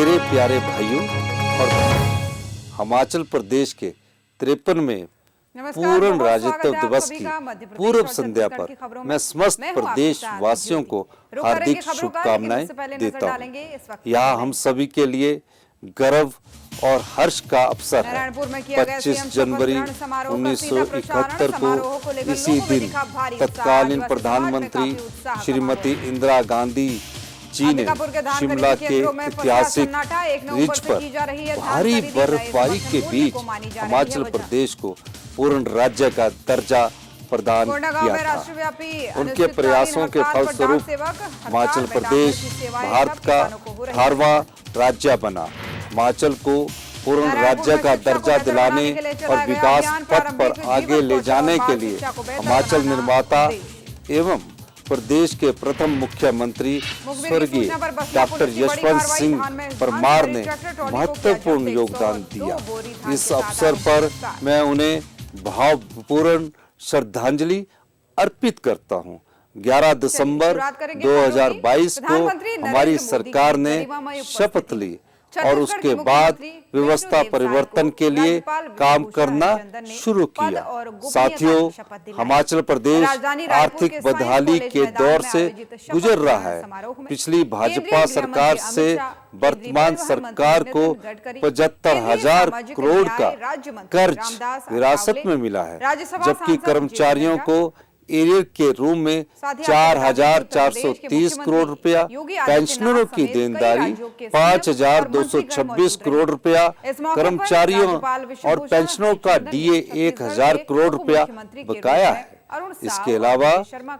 मेरे प्यारे भाइयों और हिमाचल प्रदेश के 53वें पूर्ण राज्योत्सव दिवस की पूर्व संध्या पर मैं समस्त प्रदेश वासियों को हार्दिक शुभकामनाएं देता हूं। यहाँ हम सभी के लिए गर्व और हर्ष का अवसर है। 25 जनवरी 1971 को इसी दिन तत्कालीन प्रधानमंत्री श्रीमती इंदिरा गांधी जी ने शिमला के ऐतिहासिक रिज पर भारी बर्फबारी के बीच हिमाचल प्रदेश को पूर्ण राज्य का दर्जा प्रदान किया था। उनके प्रयासों के फलस्वरूप हिमाचल प्रदेश भारत का 18वां राज्य बना। हिमाचल को पूर्ण राज्य का दर्जा दिलाने और विकास पथ पर आगे ले जाने के लिए हिमाचल निर्माता एवं प्रदेश के प्रथम मुख्यमंत्री स्वर्गीय डॉक्टर यशवंत सिंह परमार ने महत्वपूर्ण योगदान दिया। इस अवसर पर मैं उन्हें भावपूर्ण श्रद्धांजलि अर्पित करता हूं। 11 दिसंबर 2022 को हमारी सरकार ने शपथ ली और उसके बाद व्यवस्था परिवर्तन के लिए काम करना शुरू किया। साथियों, हिमाचल प्रदेश आर्थिक बदहाली के दौर से गुजर रहा है। पिछली भाजपा सरकार से वर्तमान सरकार को 75,000 करोड़ का कर्ज विरासत में मिला है, जबकि कर्मचारियों को एरियर के रूप में 4,430 करोड़ रुपया, पेंशनरों की देनदारी 5,226 करोड़ रुपया, कर्मचारियों और पेंशनों का डीए 1,000 करोड़ रुपया बकाया है। इसके अलावा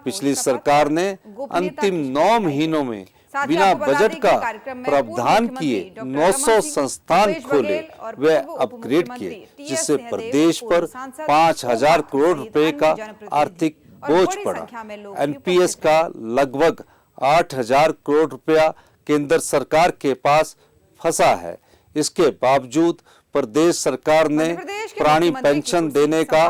पिछली सरकार ने अंतिम 9 महीनों में बिना बजट का प्रावधान किए 900 संस्थान खोले व अपग्रेड किए, जिससे प्रदेश पर 5,000 करोड़ रुपए का आर्थिक बोझ पड़ा। एनपीएस का लगभग 8,000 करोड़ रुपया केंद्र सरकार के पास फंसा है। इसके बावजूद प्रदेश सरकार ने पुरानी पेंशन देने का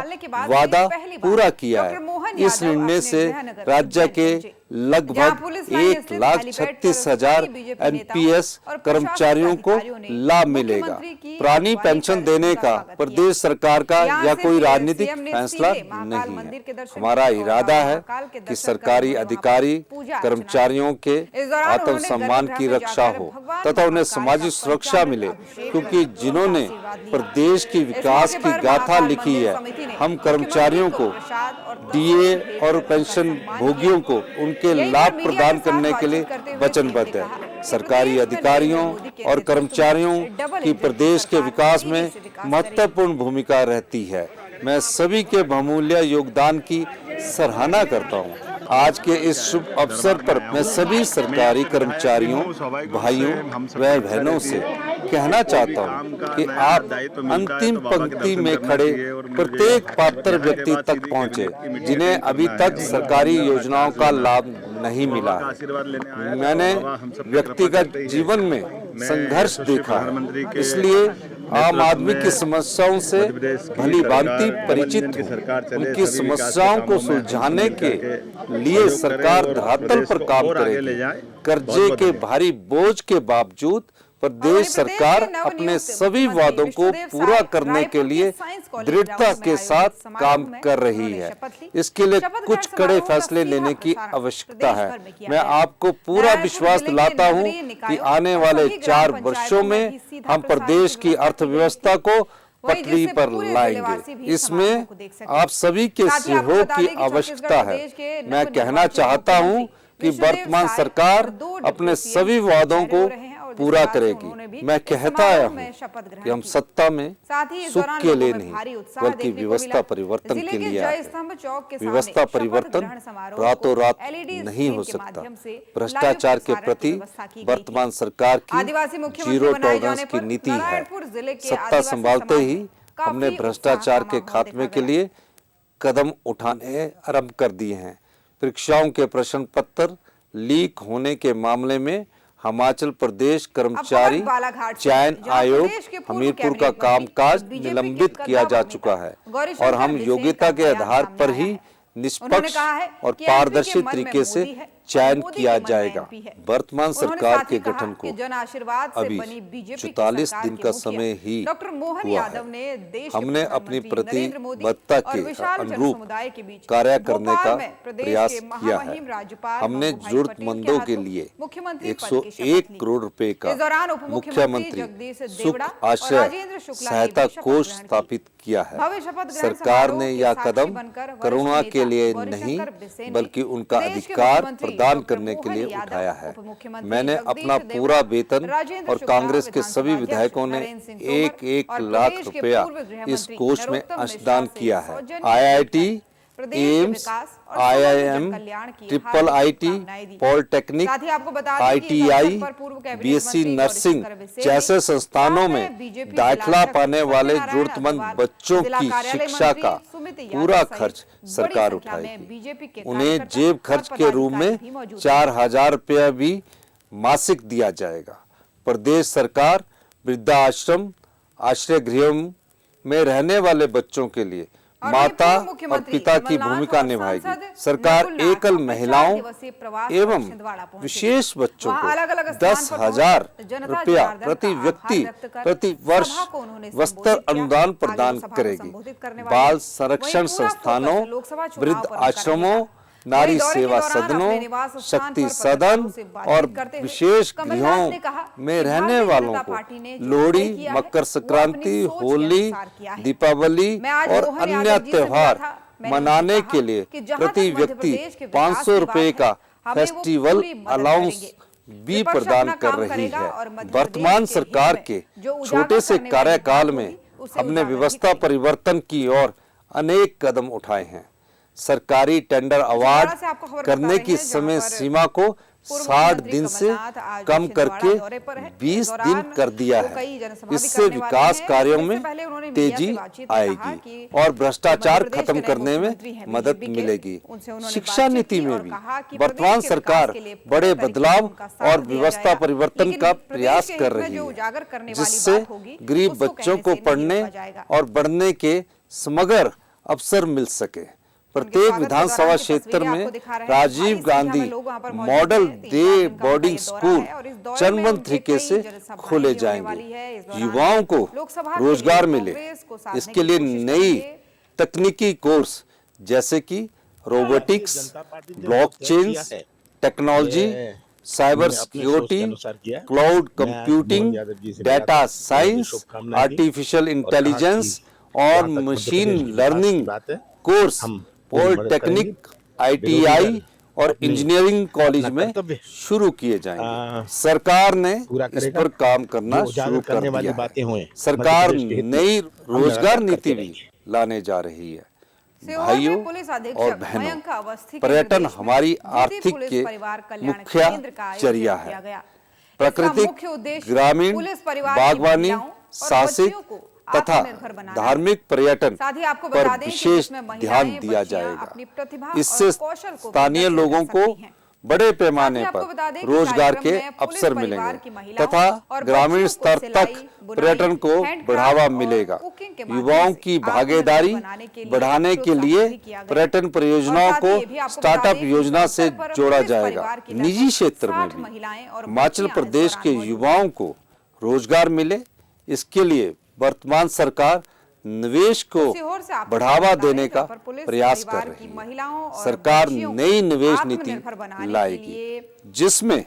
वादा पूरा किया है। इस निर्णय से राज्य के लगभग 1,36,000 एनपीएस कर्मचारियों को लाभ मिलेगा। पुरानी पेंशन देने का प्रदेश सरकार का या कोई राजनीतिक फैसला नहीं है। हमारा इरादा है कि सरकारी अधिकारी कर्मचारियों के आत्मसम्मान की रक्षा हो तथा उन्हें सामाजिक सुरक्षा मिले, क्योंकि जिन्होंने प्रदेश की विकास की गाथा लिखी है, हम कर्मचारियों को डीए और पेंशन भोगियों को उनके लाभ प्रदान करने के लिए वचनबद्ध है। सरकारी अधिकारियों और कर्मचारियों की प्रदेश के विकास में महत्वपूर्ण भूमिका रहती है। मैं सभी के बहुमूल्य योगदान की सराहना करता हूं। आज के इस शुभ अवसर पर मैं सभी सरकारी कर्मचारियों, भाइयों व बहनों से कहना चाहता हूं कि आप अंतिम पंक्ति में खड़े प्रत्येक पात्र व्यक्ति तक पहुंचे जिन्हें अभी तक सरकारी योजनाओं का लाभ नहीं मिला है। मैंने व्यक्तिगत जीवन में संघर्ष देखा है, इसलिए आम आदमी की समस्याओं से भली भांति परिचित हूं। उनकी समस्याओं को सुलझाने के लिए सरकार धरातल पर काम करेगी। कर्जे के भारी बोझ के बावजूद प्रदेश सरकार अपने सभी वादों को पूरा करने के लिए दृढ़ता के साथ काम कर रही है। इसके लिए कुछ कड़े फैसले लेने की आवश्यकता है। मैं आपको पूरा विश्वास दिलाता हूं कि आने वाले 4 वर्षों में हम प्रदेश की अर्थव्यवस्था को पटरी पर लाएंगे। इसमें आप सभी के सहयोग की आवश्यकता है। मैं कहना चाहता हूं कि वर्तमान सरकार अपने सभी वादों को पूरा करेगी। मैं कहता आया हूँ कि हम सत्ता में सुख के लिए नहीं बल्कि व्यवस्था परिवर्तन के लिए आए हैं। व्यवस्था परिवर्तन रातों रात नहीं हो सकता। भ्रष्टाचार के प्रति वर्तमान सरकार की जीरो टॉलरेंस की नीति है। सत्ता संभालते ही हमने भ्रष्टाचार के खात्मे के लिए कदम उठाने आरंभ कर दिए हैं। परीक्षाओं के प्रश्न पत्र लीक होने के मामले में हिमाचल प्रदेश कर्मचारी चयन आयोग हमीरपुर का कामकाज निलंबित किया जा चुका है और हम योग्यता के आधार पर ही निष्पक्ष और पारदर्शी तरीके से चयन किया जाएगा। वर्तमान सरकार के गठन को जन आशीर्वाद से अभी बनी बीजेपी 44 दिन का समय ही डॉक्टर मोहन हुआ यादव ने है। देश हमने अपनी प्रतिबद्धता के अनुरूप कार्य करने का प्रयास किया है। हमने जरूरतमंदों के लिए 101 करोड़ रुपए का मुख्यमंत्री सुख आश्रय सहायता कोष स्थापित किया है। सरकार ने यह कदम करुणा के लिए नहीं बल्कि उनका अधिकार प्रदान करने के लिए उठाया है। मैंने अपना पूरा वेतन और कांग्रेस के सभी विधायकों ने 1-1 लाख रुपया इस कोष में अंशदान किया है। IIT, AIIMS, IIM, IIIT, polytechnic, ITI, BSc nursing जैसे संस्थानों में दाखिला पाने वाले जरूरतमंद बच्चों की शिक्षा का पूरा खर्च सरकार उठाएगी। उन्हें जेब खर्च के रूप में 4,000 रुपया भी मासिक दिया जाएगा। प्रदेश सरकार वृद्धाश्रम, आश्रय गृह में रहने वाले बच्चों के लिए माता और पिता की भूमिका निभाएगी। सरकार एकल महिलाओं एवं विशेष बच्चों को 10,000 रुपया प्रति व्यक्ति प्रति वर्ष वस्त्र अनुदान प्रदान करेगी। बाल संरक्षण संस्थानों, वृद्ध आश्रमों, नारी सेवा सदनों, शक्ति सदन और विशेष गृहों में रहने वालों को लोहड़ी, मकर संक्रांति, होली, दीपावली और अन्य त्योहार मनाने के लिए प्रति व्यक्ति 500 रुपए का फेस्टिवल अलाउंस भी प्रदान कर रही है। वर्तमान सरकार के छोटे से कार्यकाल में हमने व्यवस्था परिवर्तन की ओर अनेक कदम उठाए हैं। सरकारी टेंडर अवार्ड करने की समय सीमा को 60 दिन से कम करके 20 दिन कर दिया है। इससे विकास कार्यों में तेजी आएगी और भ्रष्टाचार खत्म करने में मदद मिलेगी। शिक्षा नीति में भी वर्तमान सरकार बड़े बदलाव और व्यवस्था परिवर्तन का प्रयास कर रही है, जिससे गरीब बच्चों को पढ़ने और बढ़ने के समग्र अवसर मिल सके। प्रत्येक विधानसभा क्षेत्र में Rajiv Gandhi model day boarding school चरणबद्ध तरीके से खोले जाएंगे। युवाओं को रोजगार मिले, इसके लिए नई तकनीकी कोर्स जैसे कि robotics, blockchain technology, cyber security, cloud computing, data science, artificial intelligence और machine learning course polytechnic, ITI और इंजीनियरिंग कॉलेज में शुरू किए जाएंगे। सरकार ने इस पर काम करना शुरू कर दिया है। सरकार नई रोजगार नीति भी लाने जा रही है। भाइयों और बहनों, पर्यटन हमारी आर्थिक के मुख्य जरिया है। प्राकृतिक, ग्रामीण, बागवानी, साहसिक तथा धार्मिक पर्यटन पर विशेष ध्यान दिया जाएगा। इससे स्थानीय लोगों को बड़े पैमाने पर रोजगार के अवसर मिलेंगे तथा ग्रामीण स्तर तक पर्यटन को बढ़ावा मिलेगा। युवाओं की भागीदारी बढ़ाने के लिए पर्यटन परियोजनाओं को स्टार्टअप योजना से जोड़ा जाएगा। निजी क्षेत्र में भी हिमाचल प्रदेश के युवाओं को रोजगार मिले, इसके लिए वर्तमान सरकार निवेश को बढ़ावा देने का प्रयास कर रही है। सरकार नई निवेश नीति लाएगी, जिसमें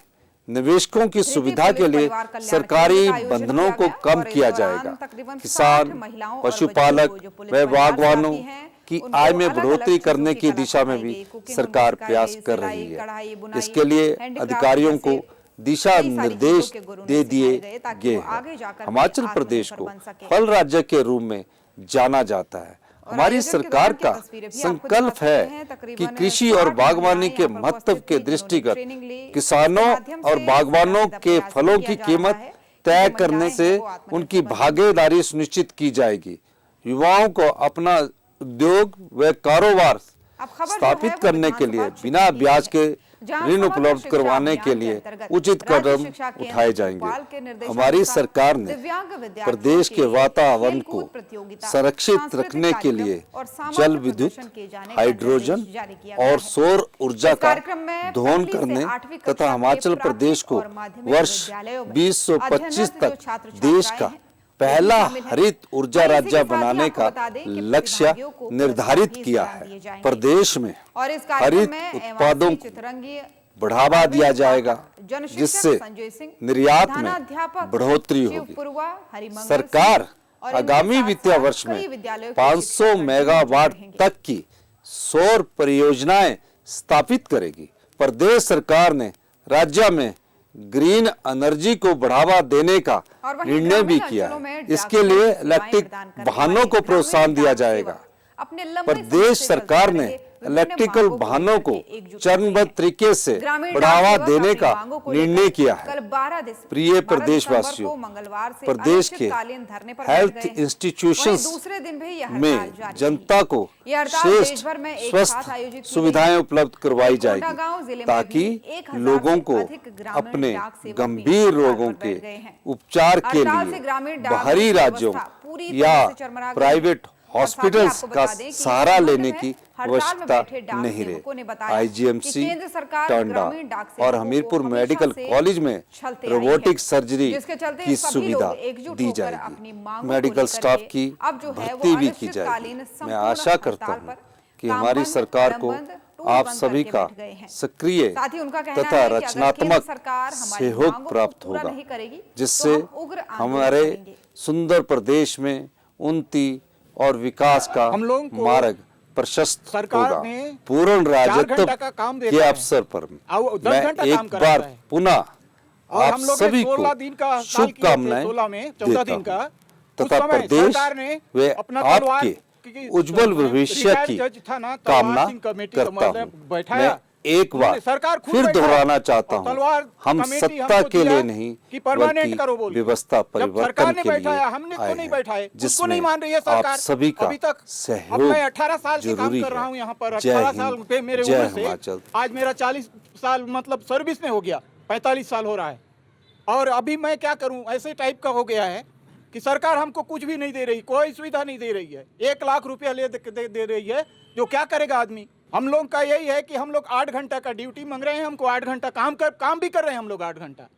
निवेशकों की सुविधा के लिए सरकारी बंधनों को कम किया जाएगा। किसान, पशुपालक व बागवानों की आय में बढ़ोतरी करने की दिशा में भी सरकार प्रयास कर रही है। इसके लिए अधिकारियों को दिशा निर्देश दे दिए गए हैं। हिमाचल प्रदेश को फल राज्य के रूप में जाना जाता है। हमारी सरकार का संकल्प है कि कृषि और बागवानी के महत्व के दृष्टिगत किसानों और बागवानों के फलों की कीमत तय करने से उनकी भागीदारी सुनिश्चित की जाएगी। युवाओं को अपना उद्योग व कारोबार स्थापित करने के लिए बिना ब्याज के ऋण उपलब्ध करवाने के लिए उचित कदम उठाए जाएंगे। हमारी सरकार ने प्रदेश के वातावरण को संरक्षित रखने के लिए जल विद्युत, हाइड्रोजन और सौर ऊर्जा का दोहन करने तथा हिमाचल प्रदेश को वर्ष 2025 तक देश का पहला हरित ऊर्जा राज्य बनाने का लक्ष्य निर्धारित किया है। प्रदेश में हरित उत्पादों को बढ़ावा दिया जाएगा, जिससे निर्यात में बढ़ोतरी होगी। सरकार आगामी वित्तीय वर्ष में 500 मेगावाट तक की सौर परियोजनाएं स्थापित करेगी। प्रदेश सरकार ने राज्य में ग्रीन एनर्जी को बढ़ावा देने का निर्णय भी किया है। इसके लिए इलेक्ट्रिक वाहनों को प्रोत्साहन दिया जाएगा। प्रदेश सरकार ने इलेक्ट्रिकल वाहनों को चरणबद्ध तरीके से बढ़ावा देने का निर्णय किया है। प्रिय प्रदेशवासियों, प्रदेश के हेल्थ इंस्टीट्यूशंस में जनता को श्रेष्ठ स्वास्थ्य सुविधाएं उपलब्ध करवाई जाएगी, ताकि लोगों को अपने गंभीर रोगों के उपचार के लिए बाहरी राज्यों या प्राइवेट हॉस्पिटल्स का सहारा लेने की आवश्यकता नहीं रहे। आईजीएमसी, टांडा और हमीरपुर मेडिकल कॉलेज में रोबोटिक सर्जरी की सुविधा दी जाएगी। मेडिकल स्टाफ की भर्ती भी की जाएगी। मैं आशा करता हूं कि हमारी सरकार को आप सभी का सक्रिय तथा रचनात्मक सहयोग प्राप्त होगा, जिससे हमारे सुंदर प्रदेश में उन्नति और विकास का मार्ग प्रशस्त होगा। पूर्ण राजत्व के अवसर पर मैं एक बार पुनः आप सभी को शुभकामनाएं देता हूं तथा प्रदेश व आपके उज्जवल भविष्य की कामना करता हूं। मैं एक बार फिर दोहराना चाहता हूं, हम सत्ता के लिए नहीं बल्कि व्यवस्था परिवर्तन के लिए आए हैं, जिसमें आप सभी का सहयोग जरूरी है। जय हिंद, जय हिमाचल। आज मेरा 40 साल मतलब सर्विस में हो गया, 45 साल हो रहा है और अभी मैं क्या करूं, ऐसे टाइप का हो गया है कि सरकार हमको कुछ भी नहीं दे रही, कोई सुविधा नहीं दे रही है। 1 लाख रुपया दे रही है, जो क्या करेगा आदमी। हम लोग का यही है कि हम लोग 8 घंटा का ड्यूटी मांग रहे हैं, हमको 8 घंटा काम भी कर रहे हैं हम लोग 8 घंटा।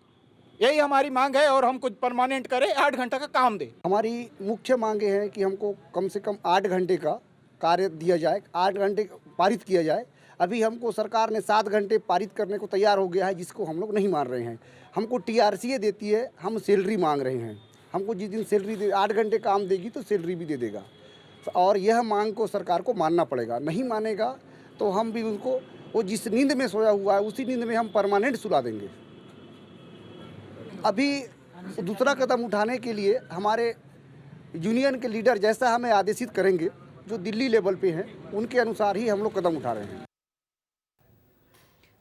यही हमारी मांग है और हमको परमानेंट करे, 8 घंटा का काम दे। हमारी मुख्य मांगे हैं कि हमको कम से कम 8 घंटे का कार्य दिया जाए, 8 घंटे पारित किया जाए। अभी हमको सरकार ने 7 घंटे पारित करने को तैयार हो गया है, जिसको हम लोग नहीं मान रहे हैं। हमको टीआरसी देती है, हम सैलरी मांग रहे हैं। हमको जिस दिन सैलरी दे 8 घंटे काम देगी तो सैलरी भी दे देगा, और यह मांग को सरकार को मानना पड़ेगा। नहीं मानेगा तो हम भी उनको, वो जिस नींद में सोया हुआ है उसी नींद में हम परमानेंट सुला देंगे। अभी दूसरा कदम उठाने के लिए हमारे यूनियन के लीडर जैसा हमें आदेशित करेंगे, जो दिल्ली लेवल पे हैं, उनके अनुसार ही हम लोग कदम उठा रहे हैं।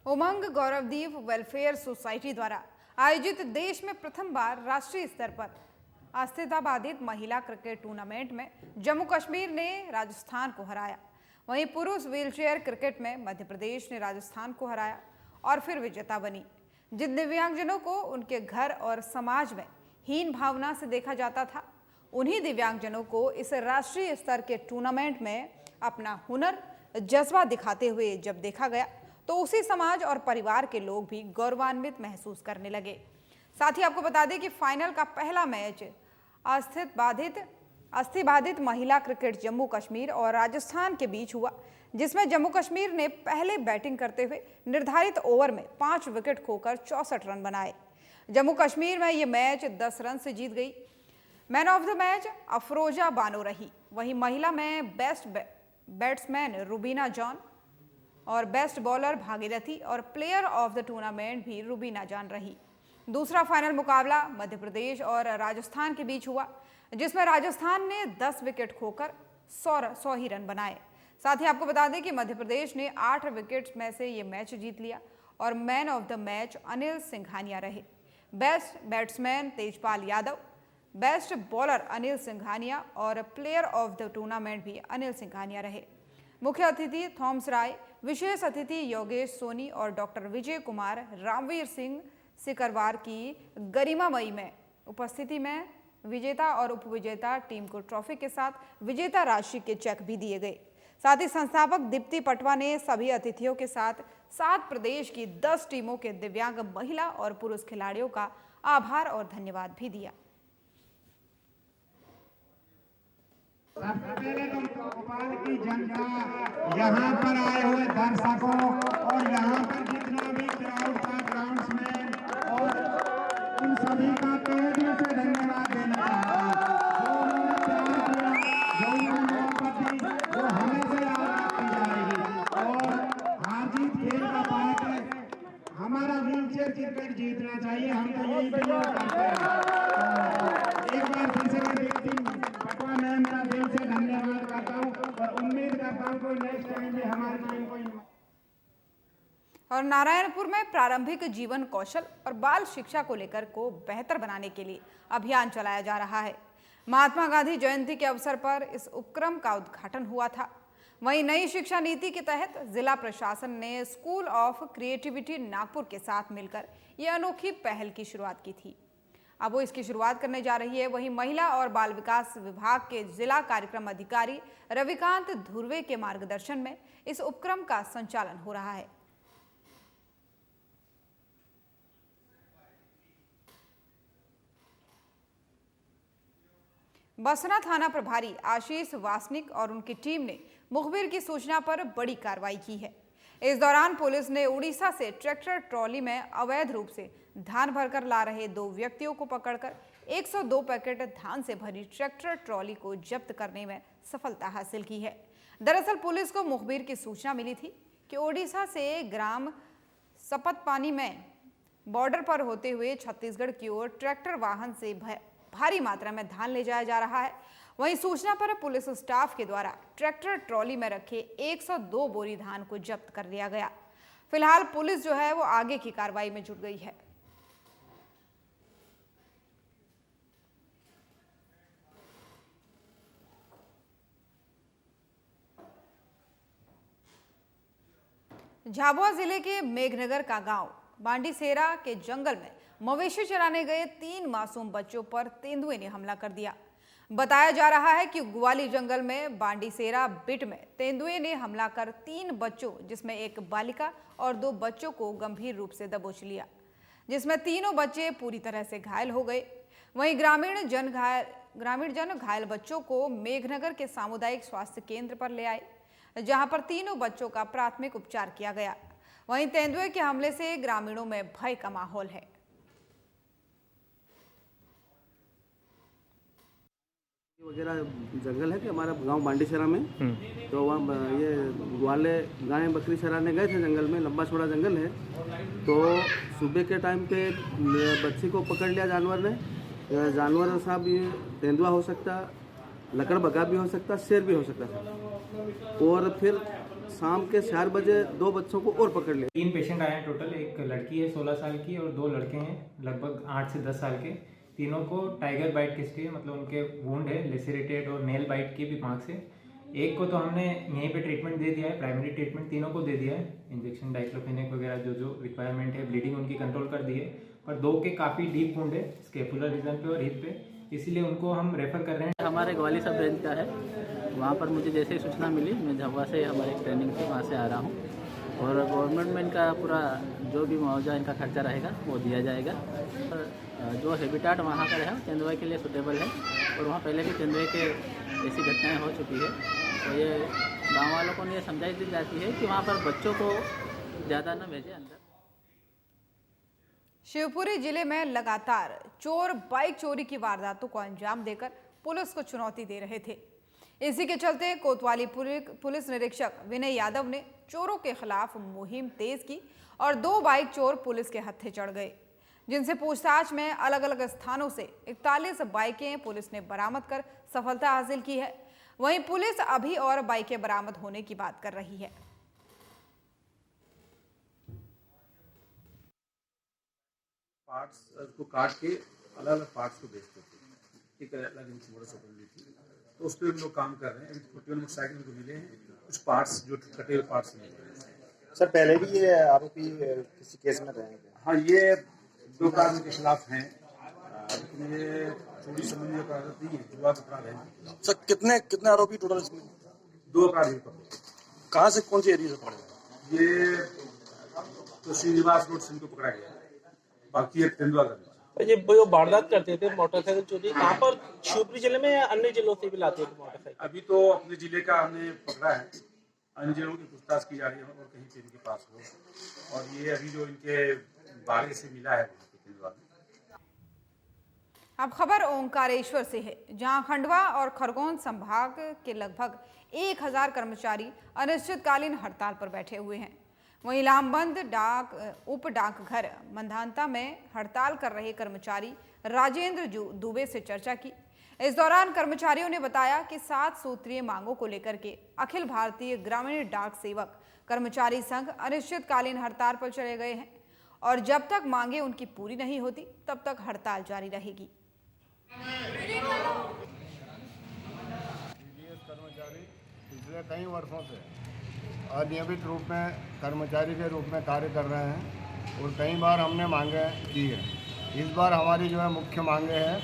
उमंग गौरवदीप वेलफेयर सोसाइटी द्वारा आयोजित देश में प्रथम बार राष्ट्रीय स्तर पर अस्थिरता बाधित महिला क्रिकेट टूर्नामेंट में जम्मू कश्मीर ने राजस्थान को हराया। वहीं पुरुष व्हीलचेयर क्रिकेट में मध्य प्रदेश ने राजस्थान को हराया और फिर विजेता बनी। जिन दिव्यांगजनों को उनके घर और समाज में हीन भावना से देखा जाता था, उन्हीं दिव्यांगजनों को इस राष्ट्रीय स्तर के टूर्नामेंट में अपना हुनर, जज्बा दिखाते हुए जब देखा गया तो उसी समाज और परिवार के लोग भी गौरवान्वित महसूस करने लगे। साथ ही आपको बता दें कि फाइनल का पहला मैच अस्थि बाधित महिला क्रिकेट जम्मू कश्मीर और राजस्थान के बीच हुआ, जिसमें जम्मू कश्मीर ने पहले बैटिंग करते हुए निर्धारित ओवर में 5 विकेट खोकर 64 रन बनाए। जम्मू कश्मीर में ये मैच 10 रन से जीत गई। Man of the match Afroza Bano रही। वहीं महिला में बेस्ट बैट्समैन रुबीना जॉन और बेस्ट बॉलर भागीरथी और प्लेयर ऑफ द टूर्नामेंट भी रुबीना जॉन रही। दूसरा फाइनल मुकाबला मध्य प्रदेश और राजस्थान के बीच हुआ, जिसमें राजस्थान ने 10 विकेट खोकर 100 ही रन बनाए। साथ ही आपको बता दें कि मध्य प्रदेश ने 8 विकेट में से ये मैच जीत लिया और man of the match Anil Singhania रहे। Best batsman Tejpal Yadav, best bowler Anil Singhania और प्लेयर ऑफ द टूर्नामेंट भी अनिल सिंघानिया रहे। मुख्य अतिथि थॉमस राय, विशेष अतिथि योगेश सोनी और डॉक्टर विजय कुमार रामवीर सिंह सिकरवार की गरिमामयी में उपस्थिति में विजेता और उपविजेता टीम को ट्रॉफी के साथ विजेता राशि के चेक भी दिए गए। साथ ही संस्थापक दीप्ति पटवा ने सभी अतिथियों के साथ 7 प्रदेश की 10 टीमों के दिव्यांग महिला और पुरुष खिलाड़ियों का आभार और धन्यवाद भी दिया। सबसे पहले तो भोपाल की जनता, यहाँ पर आए हुए दर्शकों और यहाँ पर जितना भी क्राउड था, ग्राउंड्समैन और उन सभी का तहे दिल से धन्यवाद देना चाहता हूँ। जो उन्होंने मोहब्बत दी, वो हमेशा याद रखी जाएगी। और हार जीत खेल का पार्ट है। हमारा व्हीलचेयर क्रिकेट जीतना चाहिए, हम तो यही बिलीव करते हैं। एक बार फिर से मैं दीप्ति पटवा मैं मेरा दिल से धन्यवाद करता हूँ और उम्मीद करता हूँ कि नेक्स्ट टाइम भी हमारी टीम को। और नारायणपुर में प्रारंभिक जीवन कौशल और बाल शिक्षा को लेकर को बेहतर बनाने के लिए अभियान चलाया जा रहा है। महात्मा गांधी जयंती के अवसर पर इस उपक्रम का उद्घाटन हुआ था। वहीं नई शिक्षा नीति के तहत जिला प्रशासन ने स्कूल ऑफ क्रिएटिविटी नागपुर के साथ मिलकर यह अनोखी पहल की शुरुआत की थी। अब वो इसकी शुरुआत करने जा रही है। वहीं महिला और बाल विकास विभाग के जिला कार्यक्रम अधिकारी रविकांत धुर्वे के मार्गदर्शन में इस उपक्रम का संचालन हो रहा है। बसना थाना प्रभारी आशीष वासनिक और उनकी टीम ने मुखबिर की सूचना पर बड़ी कार्रवाई की है। इस दौरान पुलिस ने उड़ीसा से ट्रैक्टर ट्रॉली में अवैध रूप से धान भरकर ला रहे 2 व्यक्तियों को पकड़कर 102 पैकेट धान से भरी ट्रैक्टर ट्रॉली को जब्त करने में सफलता हासिल की है। दरअसल पुलिस को मुखबिर की सूचना मिली थी कि ओडिशा से ग्राम सपतपानी में बॉर्डर पर होते हुए छत्तीसगढ़ की ओर ट्रैक्टर वाहन से भारी मात्रा में धान ले जाया जा रहा है। वहीं सूचना पर पुलिस स्टाफ के द्वारा ट्रैक्टर ट्रॉली में रखे 102 बोरी धान को जब्त कर लिया गया। फिलहाल पुलिस जो है वो आगे की कार्रवाई में जुट गई है। झाबुआ जिले के मेघनगर का गांव बांडीसेरा के जंगल में मवेशी चराने गए 3 मासूम बच्चों पर तेंदुए ने हमला कर दिया। बताया जा रहा है कि ग्वाली जंगल में बांडीसेरा बिट में तेंदुए ने हमला कर 3 बच्चों जिसमें एक बालिका और 2 बच्चों को गंभीर रूप से दबोच लिया, जिसमें तीनों बच्चे पूरी तरह से घायल हो गए। वहीं ग्रामीण जन घायल बच्चों को मेघनगर के सामुदायिक स्वास्थ्य केंद्र पर ले आए, जहां पर तीनों बच्चों का प्राथमिक उपचार किया गया। वहीं तेंदुए के हमले से ग्रामीणों में भय का माहौल है। वगैरह जंगल है कि हमारा गांव बांडीसेरा में, तो वहाँ ये ग्वाले गाय बकरी चराने गए थे जंगल में। लंबा चौड़ा जंगल है। तो सुबह के टाइम पे बच्ची को पकड़ लिया जानवर ने। जानवर साहब ये तेंदुआ हो सकता, लकड़बग्गा भी हो सकता, शेर भी हो सकता था। और फिर शाम के 4 बजे 2 बच्चों को और पकड़ लिया। 3 पेशेंट आए हैं टोटल। एक लड़की है 16 साल की और 2 लड़के हैं लगभग 8 से 10 साल के। तीनों को टाइगर बाइट के स्टे मतलब उनके वुंड है लेसेरेटेड और नेल बाइट की भी आँख से। एक को तो हमने यहीं पे ट्रीटमेंट दे दिया है, प्राइमरी ट्रीटमेंट तीनों को दे दिया है, इंजेक्शन डाइक्लोफेनेक वगैरह जो रिक्वायरमेंट है। ब्लीडिंग उनकी कंट्रोल कर दी है, पर 2 के काफ़ी डीप वुंड है स्कैपुलर रीजन पे और हिप पे, इसीलिए उनको हम रेफर कर रहे हैं। हमारे ग्वाली सब रेंज का है। वहाँ पर मुझे जैसे ही सूचना मिली, मैं झाबुआ से हमारे ट्रेनिंग से वहाँ से आ रहा हूँ। और गवर्नमेंट में इनका पूरा जो भी मुआवजा इनका खर्चा रहेगा वो दिया जाएगा। जो हैबिटाट वहाँ का है तेंदुए के लिए सूटेबल है, और वहाँ पहले भी तेंदुए के ऐसी घटनाएं हो चुकी है। तो ये गाँव वालों को ये समझाई दी जाती है कि वहाँ पर बच्चों को ज़्यादा न भेजें अंदर। शिवपुरी जिले में लगातार चोर बाइक चोरी की वारदातों को अंजाम देकर पुलिस को चुनौती दे रहे थे। इसी के चलते कोतवाली पुलिस निरीक्षक विनय यादव ने चोरों के खिलाफ मुहिम तेज की और 2 बाइक चोर पुलिस के हत्थे चढ़ गए, जिनसे पूछताछ में अलग अलग स्थानों से 41 बाइकें पुलिस ने बरामद कर सफलता हासिल की है। वहीं पुलिस अभी और बाइकें बरामद होने की बात कर रही है। पार्ट्स को काट के अलग अलग पार्ट्स को बेचते थे। एक अलग मोटरसाइकिल थी, तो उस पर हम लोग काम कर रहे हैं। अभी 41 मोटरसाइकिल को मिले हैं कुछ पार्ट्स जो कटे हुए पार्ट्स मिले। सर पहले भी ये आरोपी किसी केस में रहे हैं? हाँ, ये 2 अपराध के खिलाफ हैं, लेकिन ये चोरी संबंधी अपराध नहीं है, जुआ का अपराध है। सर कितने आरोपी टोटल इसमें? 2 अपराध पकड़े। कहाँ से, कौन सी एरिया से पकड़े? ये तो श्रीनिवास रोड से इनको पकड़ा गया, बाकी एक तेंदुआ ये वो वारदात करते थे मोटरसाइकिल चोरी, कहाँ पर? शिवपुरी जिले में या अन्य जिलों से भी लाते थे मोटरसाइकिल? अभी तो अपने जिले का हमने पकड़ा है, अन्य जिलों की पूछताछ की जा रही है और कहीं पे इनके पास हो। और ये अभी जो इनके बारे से मिला है तेंदुआ में। अब खबर ओंकारेश्वर से है, जहां खंडवा और खरगोन संभाग के लगभग 1000 कर्मचारी अनिश्चितकालीन हड़ताल पर बैठे हुए हैं। वहीं लामबंद उप डाकघर मंधानता में हड़ताल कर रहे कर्मचारी राजेंद्र दुबे से चर्चा की। इस दौरान कर्मचारियों ने बताया कि 7 सूत्रीय मांगों को लेकर के अखिल भारतीय ग्रामीण डाक सेवक कर्मचारी संघ अनिश्चितकालीन हड़ताल पर चले गए हैं और जब तक मांगे उनकी पूरी नहीं होती तब तक हड़ताल जारी रहेगी। कर्मचारी पिछले कई वर्षों से अनियमित रूप में कर्मचारी के रूप में कार्य कर रहे हैं और कई बार हमने मांगे की है। इस बार हमारी जो है मुख्य मांगे हैं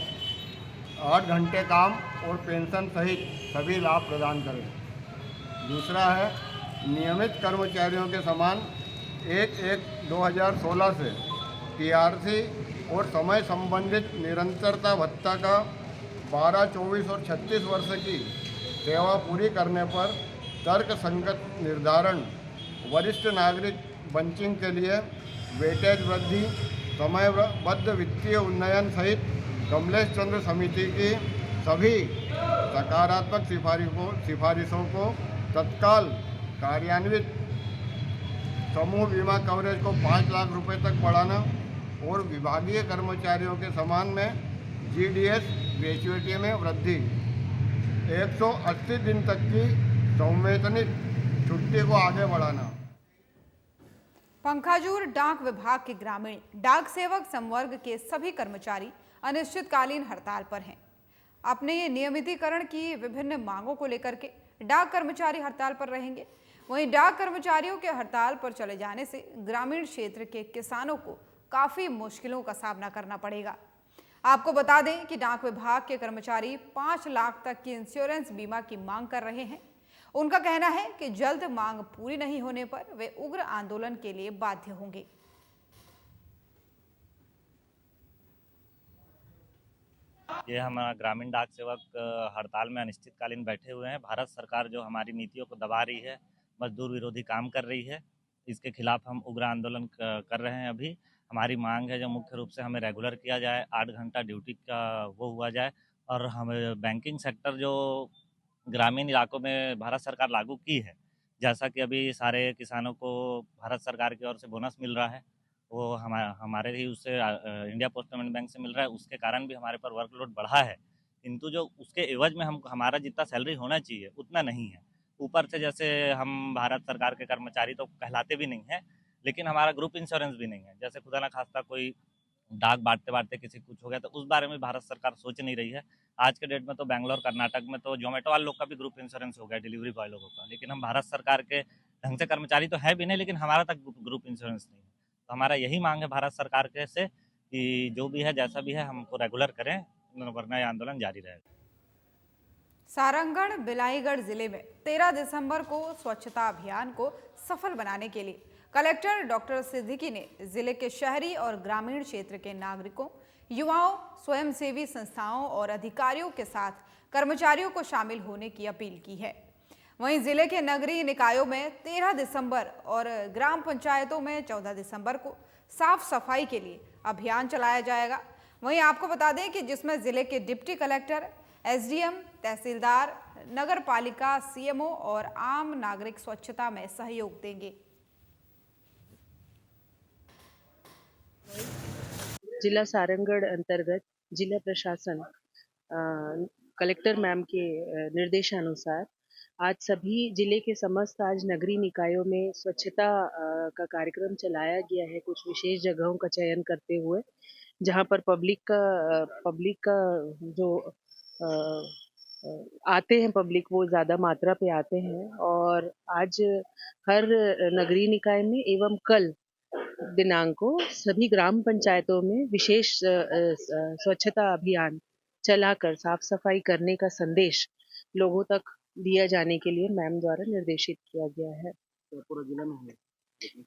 8 घंटे काम और पेंशन सहित सभी लाभ प्रदान करें। दूसरा है नियमित कर्मचारियों के समान 1/1/2016 से टीआरसी और समय संबंधित निरंतरता भत्ता का 12, 24 और 36 वर्ष की सेवा पूरी करने पर तर्क संगत निर्धारण, वरिष्ठ नागरिक बंचिंग के लिए वेटेज वृद्धि, समयबद्ध वित्तीय उन्नयन सहित कमलेश चंद्र समिति की सभी सकारात्मक सिफारिशों को तत्काल कार्यान्वित, समूह बीमा कवरेज को 5 लाख रुपए तक बढ़ाना और विभागीय कर्मचारियों के समान में जीडीएस ग्रेच्युइटी में वृद्धि, 180 दिन तक की संवैतनिक छुट्टी को आगे बढ़ाना। पंखाजूर डाक विभाग के ग्रामीण डाक सेवक संवर्ग के सभी कर्मचारी अनिश्चितकालीन हड़ताल पर हैं। अपने ये नियमितीकरण की विभिन्न मांगों को लेकर के डाक कर्मचारी हड़ताल पर रहेंगे। वहीं डाक कर्मचारियों के हड़ताल पर चले जाने से ग्रामीण क्षेत्र के किसानों को काफी मुश्किलों का सामना करना पड़ेगा। आपको बता दें कि डाक विभाग के कर्मचारी 5 लाख तक की इंश्योरेंस बीमा की मांग कर रहे हैं। उनका कहना है कि जल्द मांग पूरी नहीं होने पर वे उग्र आंदोलन के लिए बाध्य होंगे। ये हमारा ग्रामीण डाक सेवक हड़ताल में अनिश्चितकालीन बैठे हुए हैं। भारत सरकार जो हमारी नीतियों को दबा रही है, मजदूर विरोधी काम कर रही है, इसके खिलाफ हम उग्र आंदोलन कर रहे हैं। अभी हमारी मांग है जो मुख्य रूप से हमें रेगुलर किया जाए, 8 घंटा ड्यूटी का वो हुआ जाए और हमें बैंकिंग सेक्टर जो ग्रामीण इलाकों में भारत सरकार लागू की है, जैसा कि अभी सारे किसानों को भारत सरकार की ओर से बोनस मिल रहा है, वो हमारे ही उससे इंडिया पोस्ट पेमेंट बैंक से मिल रहा है, उसके कारण भी हमारे पर वर्कलोड बढ़ा है। किंतु जो उसके एवज में हमारा जितना सैलरी होना चाहिए उतना नहीं है। ऊपर से जैसे हम भारत सरकार के कर्मचारी तो कहलाते भी नहीं हैं, लेकिन हमारा ग्रुप इंश्योरेंस भी नहीं है। जैसे खुदा ना खास्ता कोई डाक बांटते बांटते किसी कुछ हो गया तो उस बारे में भारत सरकार सोच नहीं रही है। आज के डेट में तो बेंगलोर कर्नाटक में तो जोमेटो वाले लोग का भी ग्रुप इंश्योरेंस हो गया, डिलीवरी बॉय लोगों का, लेकिन हम भारत सरकार के ढंग से कर्मचारी तो है भी नहीं, लेकिन हमारा तक ग्रुप इंश्योरेंस नहीं है। तो हमारा यही मांग है भारत सरकार के से कि जो भी है जैसा भी है हमको रेगुलर करें, वरना ये आंदोलन जारी रहेगा। सारंगढ़ बिलाईगढ़ जिले में 13 दिसंबर को स्वच्छता अभियान को सफल बनाने के लिए कलेक्टर डॉक्टर सिद्दीकी ने जिले के शहरी और ग्रामीण क्षेत्र के नागरिकों, युवाओं, स्वयंसेवी संस्थाओं और अधिकारियों के साथ कर्मचारियों को शामिल होने की अपील की है। वहीं जिले के नगरीय निकायों में 13 दिसंबर और ग्राम पंचायतों में 14 दिसंबर को साफ सफाई के लिए अभियान चलाया जाएगा। वहीं आपको बता दें कि जिसमें जिले के डिप्टी कलेक्टर, एसडीएम, तहसीलदार, नगर पालिका, सीएमओ और आम नागरिक स्वच्छता में सहयोग देंगे। जिला सारंगढ़ अंतर्गत जिला प्रशासन कलेक्टर मैम के निर्देशानुसार आज सभी जिले के समस्त आज नगरीय निकायों में स्वच्छता का कार्यक्रम चलाया गया है। कुछ विशेष जगहों का चयन करते हुए जहां पर पब्लिक का जो आते हैं पब्लिक, वो ज़्यादा मात्रा पे आते हैं। और आज हर नगरीय निकाय में एवं कल दिनांक को सभी ग्राम पंचायतों में विशेष स्वच्छता अभियान चलाकर साफ सफाई करने का संदेश लोगों तक दिया जाने के लिए मैम द्वारा निर्देशित किया गया है। पूरा जिला में है?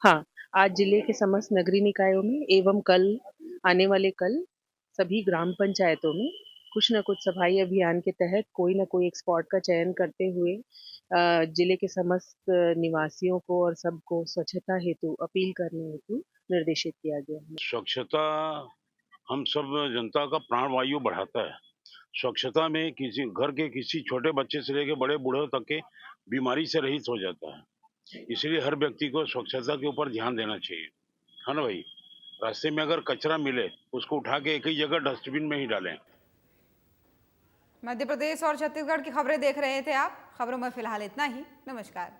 हाँ, आज जिले के समस्त नगरीय निकायों में एवं कल आने वाले कल सभी ग्राम पंचायतों में कुछ न कुछ सफाई अभियान के तहत कोई न कोई एक स्पॉट का चयन करते हुए जिले के समस्त निवासियों को और सबको स्वच्छता हेतु अपील करने हेतु निर्देशित किया गया है। स्वच्छता हम सब जनता का प्राणवायु बढ़ाता है। स्वच्छता में किसी घर के किसी छोटे बच्चे से लेकर बड़े बूढ़े तक के बीमारी से रहित हो जाता है। इसलिए हर व्यक्ति को स्वच्छता के ऊपर ध्यान देना चाहिए, है ना भाई। रास्ते में अगर कचरा मिले उसको उठा के एक ही जगह डस्टबिन में ही डालें। मध्य प्रदेश और छत्तीसगढ़ की खबरें देख रहे थे आप। खबरों में फिलहाल इतना ही। नमस्कार।